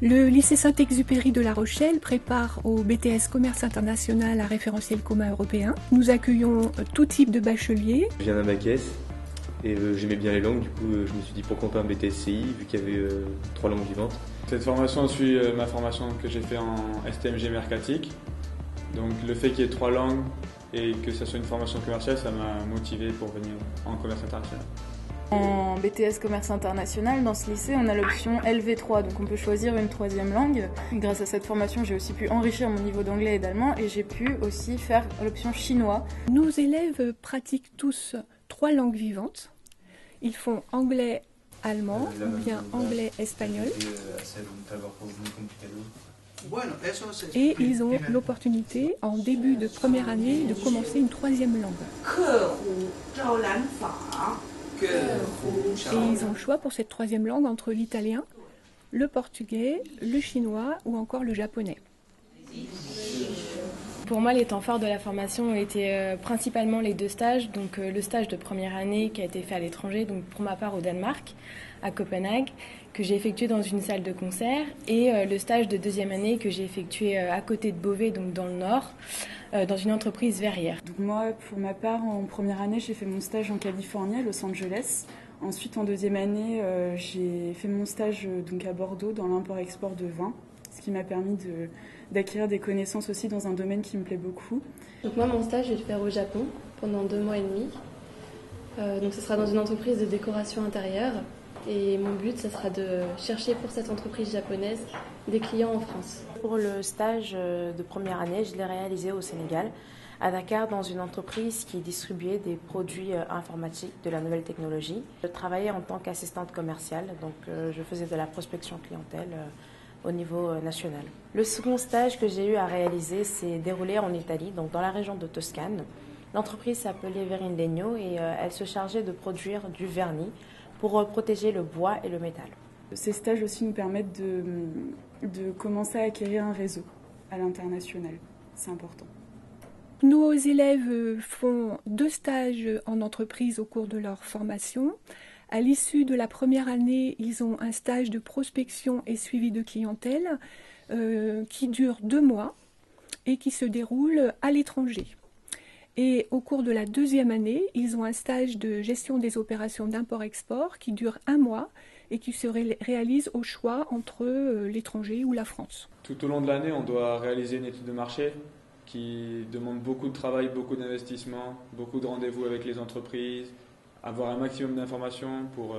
Le lycée Saint-Exupéry de La Rochelle prépare au BTS Commerce International à référentiel commun européen. Nous accueillons tout type de bacheliers. Je viens d'un bac S et j'aimais bien les langues, du coup je me suis dit pourquoi pas un BTS-CI vu qu'il y avait 3 langues vivantes. Cette formation suit ma formation que j'ai fait en STMG Mercatique. Donc le fait qu'il y ait 3 langues et que ça soit une formation commerciale, ça m'a motivé pour venir en commerce international. En BTS Commerce International, dans ce lycée, on a l'option LV3, donc on peut choisir une 3e langue. Grâce à cette formation, j'ai aussi pu enrichir mon niveau d'anglais et d'allemand et j'ai pu aussi faire l'option chinois. Nos élèves pratiquent tous 3 langues vivantes. Ils font anglais, allemand ou bien anglais, espagnol. Et ils ont l'opportunité, en début de première année, de commencer une 3e langue. Et ils ont le choix pour cette 3e langue entre l'italien, le portugais, le chinois ou encore le japonais. Pour moi, les temps forts de la formation ont été principalement les 2 stages. Donc le stage de première année qui a été fait à l'étranger, donc pour ma part au Danemark, à Copenhague, que j'ai effectué dans une salle de concert, et le stage de 2e année que j'ai effectué à côté de Beauvais, donc dans le Nord, dans une entreprise verrière. Donc moi, pour ma part, en première année, j'ai fait mon stage en Californie, à Los Angeles. Ensuite, en 2e année, j'ai fait mon stage donc à Bordeaux, dans l'import-export de vin, ce qui m'a permis d'acquérir des connaissances aussi dans un domaine qui me plaît beaucoup. Donc moi, mon stage, je vais le faire au Japon pendant 2 mois et demi. Donc ce sera dans une entreprise de décoration intérieure. Et mon but, ce sera de chercher pour cette entreprise japonaise des clients en France. Pour le stage de première année, je l'ai réalisé au Sénégal, à Dakar, dans une entreprise qui distribuait des produits informatiques de la nouvelle technologie. Je travaillais en tant qu'assistante commerciale, donc je faisais de la prospection clientèle au niveau national. Le second stage que j'ai eu à réaliser s'est déroulé en Italie, donc dans la région de Toscane. L'entreprise s'appelait Verinlegno et elle se chargeait de produire du vernis pour protéger le bois et le métal. Ces stages aussi nous permettent de commencer à acquérir un réseau à l'international. C'est important. Nos élèves font 2 stages en entreprise au cours de leur formation. À l'issue de la première année, ils ont un stage de prospection et suivi de clientèle qui dure 2 mois et qui se déroule à l'étranger. Et au cours de la 2e année, ils ont un stage de gestion des opérations d'import-export qui dure 1 mois et qui se réalise au choix entre l'étranger ou la France. Tout au long de l'année, on doit réaliser une étude de marché qui demande beaucoup de travail, beaucoup d'investissement, beaucoup de rendez-vous avec les entreprises, avoir un maximum d'informations pour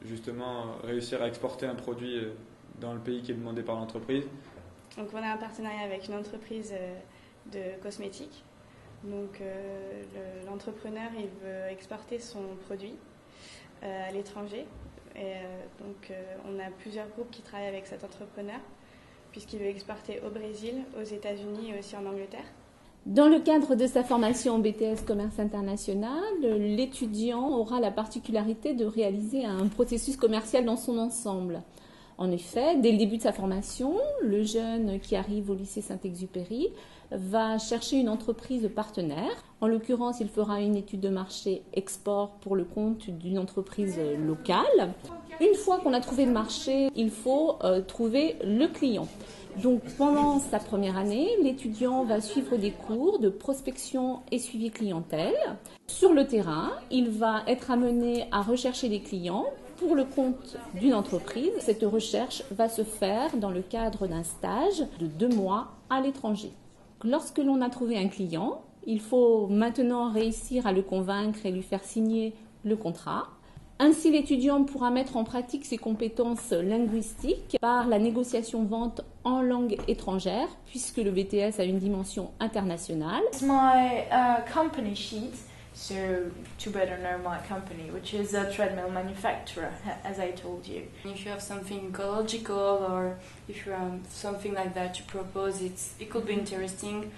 justement réussir à exporter un produit dans le pays qui est demandé par l'entreprise. Donc on a un partenariat avec une entreprise de cosmétiques. Donc l'entrepreneur il veut exporter son produit à l'étranger et donc on a plusieurs groupes qui travaillent avec cet entrepreneur puisqu'il veut exporter au Brésil, aux États-Unis et aussi en Angleterre. Dans le cadre de sa formation en BTS Commerce International, l'étudiant aura la particularité de réaliser un processus commercial dans son ensemble. En effet, dès le début de sa formation, le jeune qui arrive au lycée Saint-Exupéry va chercher une entreprise partenaire. En l'occurrence, il fera une étude de marché export pour le compte d'une entreprise locale. Une fois qu'on a trouvé le marché, il faut trouver le client. Donc pendant sa première année, l'étudiant va suivre des cours de prospection et suivi clientèle. Sur le terrain, il va être amené à rechercher des clients pour le compte d'une entreprise. Cette recherche va se faire dans le cadre d'un stage de 2 mois à l'étranger. Lorsque l'on a trouvé un client, il faut maintenant réussir à le convaincre et lui faire signer le contrat. Ainsi, l'étudiant pourra mettre en pratique ses compétences linguistiques par la négociation-vente en langue étrangère, puisque le BTS a une dimension internationale. It's my company sheet, so to better know my company, which is a treadmill manufacturer, as I told you. If you have something ecological or if you have something like that to propose, it could be interesting.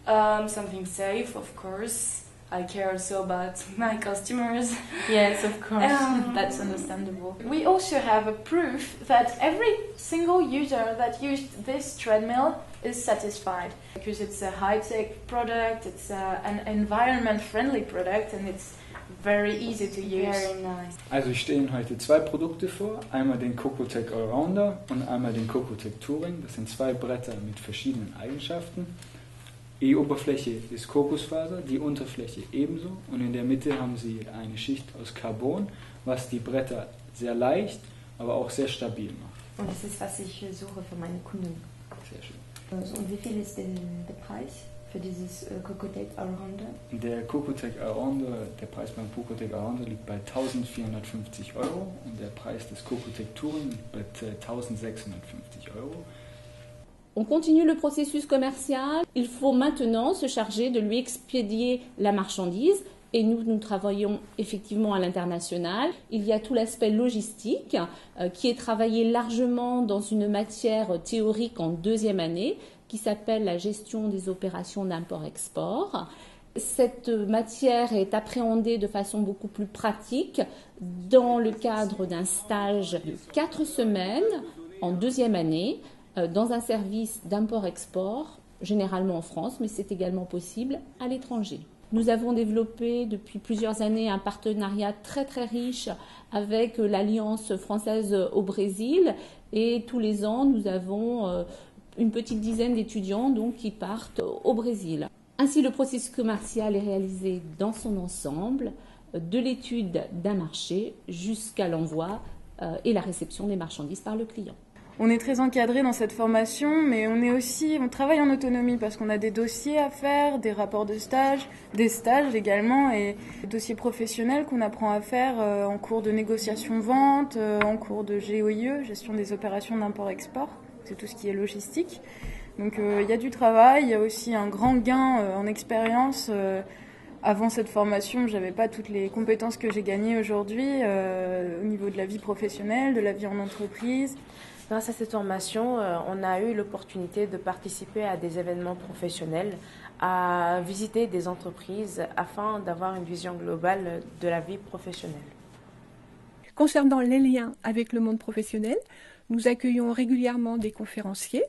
Something safe, of course. I care also about my customers. Yes, of course. That's understandable. We also have a proof that every single user that used this treadmill is satisfied because it's a high-tech product, it's an environment-friendly product, and it's very easy to use. Very nice. Also ich stelle Ihnen heute zwei Produkte vor, einmal den Cocotec Allrounder und einmal den Cocotec Touring. Das sind zwei Bretter mit verschiedenen Eigenschaften. Die Oberfläche ist Kokosfaser, die Unterfläche ebenso und in der Mitte haben Sie eine Schicht aus Carbon, was die Bretter sehr leicht, aber auch sehr stabil macht. Und das ist, was ich suche für meine Kunden. Sehr schön. Und wie viel ist denn der Preis für dieses Cocotec Allrounder? Der Cocotec Allrounder, der Preis beim Cocotec Allrounder liegt bei 1.450 € und der Preis des Cocotec Touring liegt bei 1.650 €. On continue le processus commercial. Il faut maintenant se charger de lui expédier la marchandise. Et nous travaillons effectivement à l'international. Il y a tout l'aspect logistique qui est travaillé largement dans une matière théorique en deuxième année qui s'appelle la gestion des opérations d'import-export. Cette matière est appréhendée de façon beaucoup plus pratique dans le cadre d'un stage de 4 semaines en deuxième année dans un service d'import-export, généralement en France, mais c'est également possible à l'étranger. Nous avons développé depuis plusieurs années un partenariat très très riche avec l'Alliance française au Brésil et tous les ans nous avons une petite dizaine d'étudiants donc, qui partent au Brésil. Ainsi le processus commercial est réalisé dans son ensemble, de l'étude d'un marché jusqu'à l'envoi et la réception des marchandises par le client. On est très encadré dans cette formation, mais on travaille en autonomie parce qu'on a des dossiers à faire, des rapports de stage, des stages également et des dossiers professionnels qu'on apprend à faire en cours de négociation-vente, en cours de GOIE, gestion des opérations d'import-export, c'est tout ce qui est logistique. Donc il y a du travail, il y a aussi un grand gain en expérience. Avant cette formation, je n'avais pas toutes les compétences que j'ai gagnées aujourd'hui au niveau de la vie professionnelle, de la vie en entreprise. Grâce à cette formation, on a eu l'opportunité de participer à des événements professionnels, à visiter des entreprises afin d'avoir une vision globale de la vie professionnelle. Concernant les liens avec le monde professionnel, nous accueillons régulièrement des conférenciers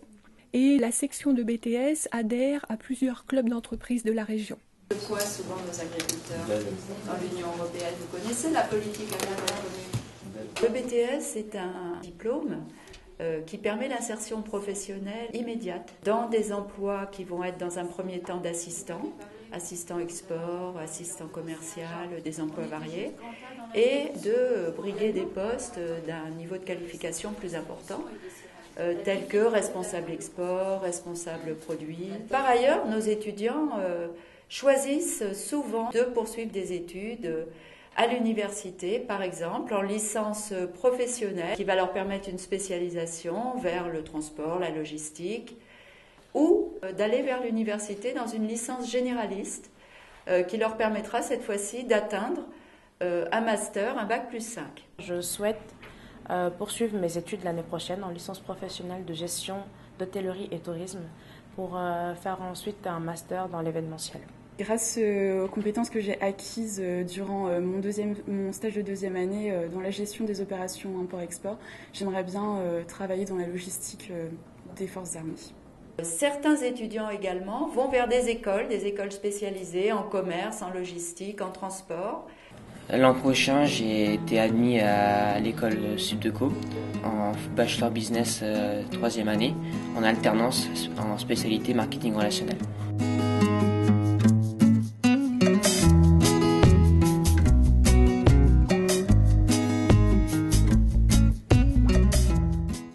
et la section de BTS adhère à plusieurs clubs d'entreprises de la région. De quoi souvent nos agriculteurs dans l'Union européenne? Vous connaissez la politique agricole? Le BTS est un diplôme qui permet l'insertion professionnelle immédiate dans des emplois qui vont être dans un premier temps d'assistant, assistant export, assistant commercial, des emplois variés, et de briguer des postes d'un niveau de qualification plus important, tels que responsable export, responsable produit. Par ailleurs, nos étudiants choisissent souvent de poursuivre des études à l'université, par exemple, en licence professionnelle, qui va leur permettre une spécialisation vers le transport, la logistique, ou d'aller vers l'université dans une licence généraliste, qui leur permettra cette fois-ci d'atteindre un master, un bac+5. Je souhaite poursuivre mes études l'année prochaine en licence professionnelle de gestion d'hôtellerie et tourisme pour faire ensuite un master dans l'événementiel. Grâce aux compétences que j'ai acquises durant mon stage de deuxième année dans la gestion des opérations import-export, j'aimerais bien travailler dans la logistique des forces armées. Certains étudiants également vont vers des écoles spécialisées en commerce, en logistique, en transport. L'an prochain, j'ai été admis à l'école Subdeco en Bachelor Business 3e année, en alternance en spécialité marketing relationnel.